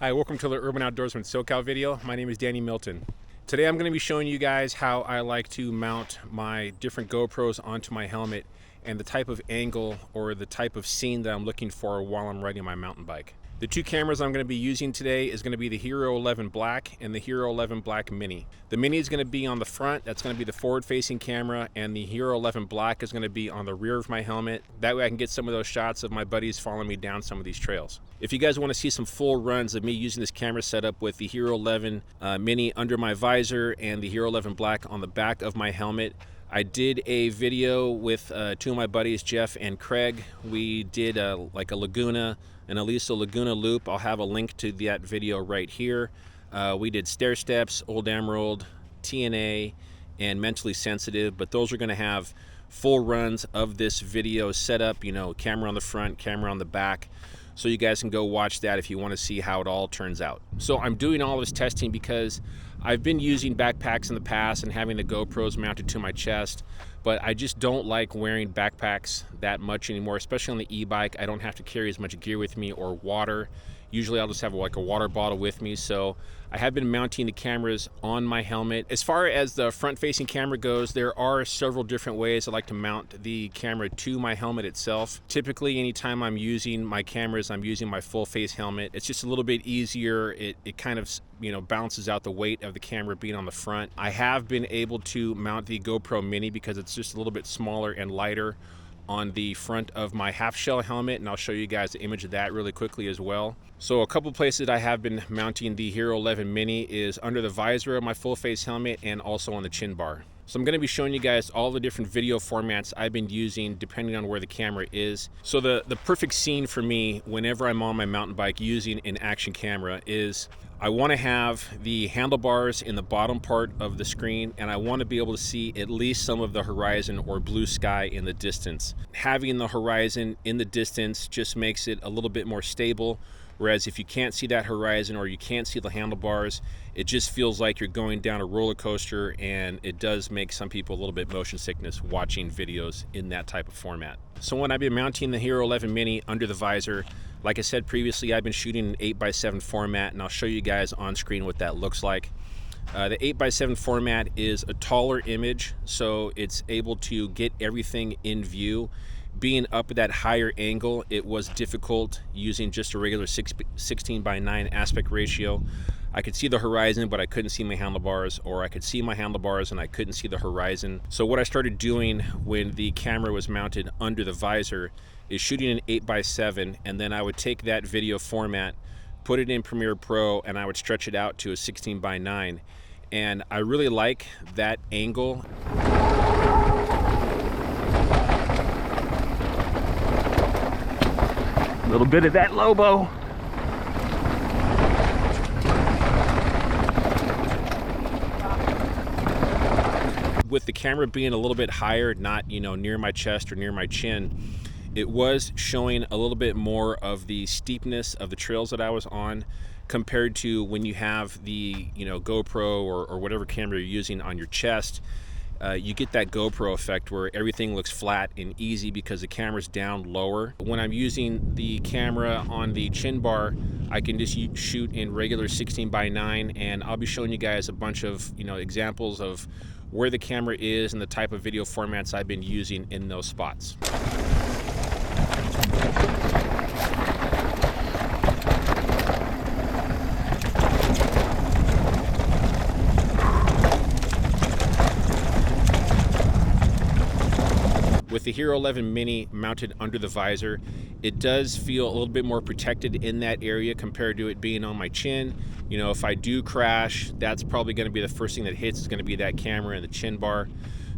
Hi, welcome to the Urban Outdoorsman SoCal video. My name is Danny Milton. Today I'm going to be showing you guys how I like to mount my different GoPros onto my helmet and the type of angle or the type of scene that I'm looking for while I'm riding my mountain bike. The two cameras I'm going to be using today is going to be the Hero 11 Black and the Hero 11 Black Mini. The Mini is going to be on the front, that's going to be the forward-facing camera, and the Hero 11 Black is going to be on the rear of my helmet. That way I can get some of those shots of my buddies following me down some of these trails. If you guys want to see some full runs of me using this camera setup with the Hero 11 Mini under my visor and the Hero 11 Black on the back of my helmet, I did a video with two of my buddies, Jeff and Craig. We did like a Laguna, an Aliso Laguna loop. I'll have a link to that video right here. We did stair steps, Old Emerald, TNA, and Mentally Sensitive, but those are going to have full runs of this video setup, you know, camera on the front, camera on the back. So you guys can go watch that if you want to see how it all turns out. So I'm doing all this testing because I've been using backpacks in the past and having the GoPros mounted to my chest, but I just don't like wearing backpacks that much anymore, especially on the e-bike. I don't have to carry as much gear with me or water. Usually I'll just have like a water bottle with me. So I have been mounting the cameras on my helmet. As far as the front-facing camera goes, there are several different ways I like to mount the camera to my helmet itself. Typically, anytime I'm using my cameras, I'm using my full-face helmet. It's just a little bit easier. It kind of, you know, balances out the weight of the camera being on the front. I have been able to mount the GoPro Mini because it's just a little bit smaller and lighter on the front of my half shell helmet, and I'll show you guys the image of that really quickly as well. So a couple places I have been mounting the Hero 11 Mini is under the visor of my full face helmet and also on the chin bar. So I'm going to be showing you guys all the different video formats I've been using depending on where the camera is. So the perfect scene for me whenever I'm on my mountain bike using an action camera is I want to have the handlebars in the bottom part of the screen, and I want to be able to see at least some of the horizon or blue sky in the distance. Having the horizon in the distance just makes it a little bit more stable, whereas if you can't see that horizon or you can't see the handlebars, it just feels like you're going down a roller coaster, and it does make some people a little bit motion sickness watching videos in that type of format. So when I've been mounting the Hero 11 Mini under the visor, like I said previously, I've been shooting an 8x7 format, and I'll show you guys on screen what that looks like. The 8x7 format is a taller image, so it's able to get everything in view. Being up at that higher angle, it was difficult using just a regular 16:9 aspect ratio. I could see the horizon, but I couldn't see my handlebars, or I could see my handlebars and I couldn't see the horizon. So what I started doing when the camera was mounted under the visor is shooting an 8x7, and then I would take that video format, put it in Premiere Pro, and I would stretch it out to a 16:9. And I really like that angle. A little bit of that Lobo. With the camera being a little bit higher, not, you know, near my chest or near my chin, it was showing a little bit more of the steepness of the trails that I was on compared to when you have the, you know, GoPro or whatever camera you're using on your chest. You get that GoPro effect where everything looks flat and easy because the camera's down lower. When I'm using the camera on the chin bar, I can just shoot in regular 16:9, and I'll be showing you guys a bunch of, you know, examples of where the camera is and the type of video formats I've been using in those spots. With the Hero 11 Mini mounted under the visor, it does feel a little bit more protected in that area compared to it being on my chin. You know, if I do crash, that's probably going to be the first thing that hits, is going to be that camera and the chin bar.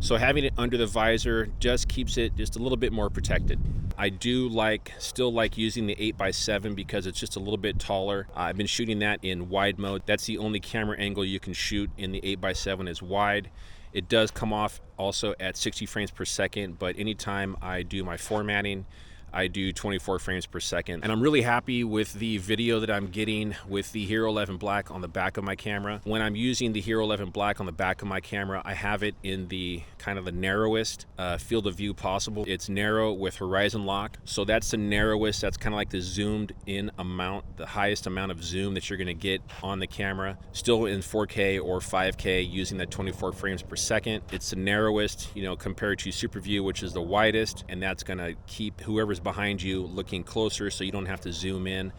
So having it under the visor just keeps it just a little bit more protected. I do still like using the 8x7 because it's just a little bit taller. I've been shooting that in wide mode. That's the only camera angle you can shoot in the 8x7 is wide. It does come off also at 60 frames per second, but anytime I do my formatting, I do 24 frames per second. And I'm really happy with the video that I'm getting with the Hero 11 Black on the back of my camera. When I'm using the Hero 11 Black on the back of my camera, I have it in the kind of the narrowest field of view possible. It's narrow with horizon lock. So that's the narrowest, that's kind of like the zoomed in amount, the highest amount of zoom that you're gonna get on the camera. Still in 4K or 5K using that 24 frames per second. It's the narrowest, you know, compared to Super View, which is the widest, and that's gonna keep whoever's behind you looking closer so you don't have to zoom in,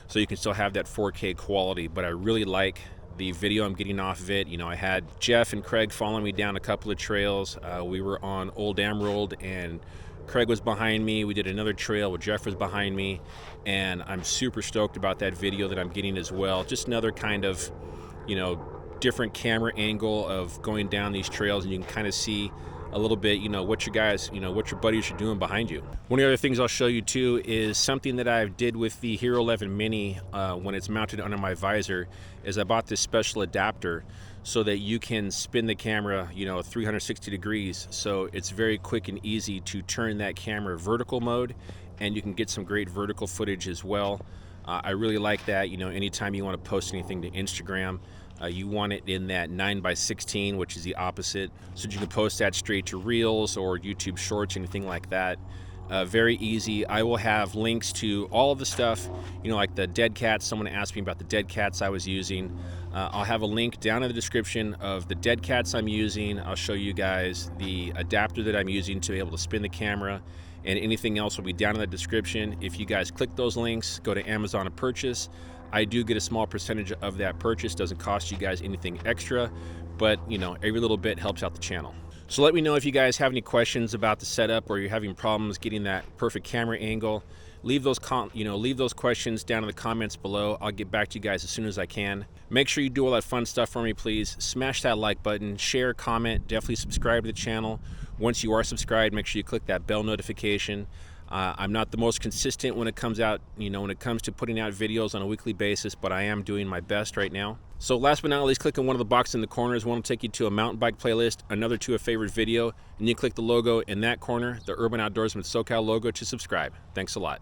so you can still have that 4K quality. But I really like the video I'm getting off of it. You know, I had Jeff and Craig following me down a couple of trails. We were on Old Emerald and Craig was behind me. We did another trail where Jeff was behind me, and I'm super stoked about that video that I'm getting as well. Just another kind of, you know, different camera angle of going down these trails, and you can kind of see a little bit, you know, what you guys, you know, what your buddies are doing behind you. One of the other things I'll show you too is something that I did with the Hero 11 Mini when it's mounted under my visor, is I bought this special adapter so that you can spin the camera, you know, 360 degrees. So it's very quick and easy to turn that camera vertical mode, and you can get some great vertical footage as well. I really like that. You know, anytime you want to post anything to Instagram, you want it in that 9:16, which is the opposite, so you can post that straight to Reels or YouTube Shorts, anything like that. Very easy. I will have links to all of the stuff, you know, like the dead cats. Someone asked me about the dead cats I was using. I'll have a link down in the description of the dead cats I'm using. I'll show you guys the adapter that I'm using to be able to spin the camera, and anything else will be down in the description. If you guys click those links, go to Amazon and purchase. I do get a small percentage of that purchase. Doesn't cost you guys anything extra, but you know, every little bit helps out the channel. So let me know if you guys have any questions about the setup, or you're having problems getting that perfect camera angle. Leave those questions down in the comments below. I'll get back to you guys as soon as I can. Make sure you do all that fun stuff for me, please. Smash that like button, share, comment, definitely subscribe to the channel. Once you are subscribed, make sure you click that bell notification. I'm not the most consistent when it comes out, you know, when it comes to putting out videos on a weekly basis, but I am doing my best right now. So last but not least, click on one of the boxes in the corners. One will take you to a mountain bike playlist, another to a favorite video, and you click the logo in that corner, the Urban Outdoorsman SoCal logo, to subscribe. Thanks a lot.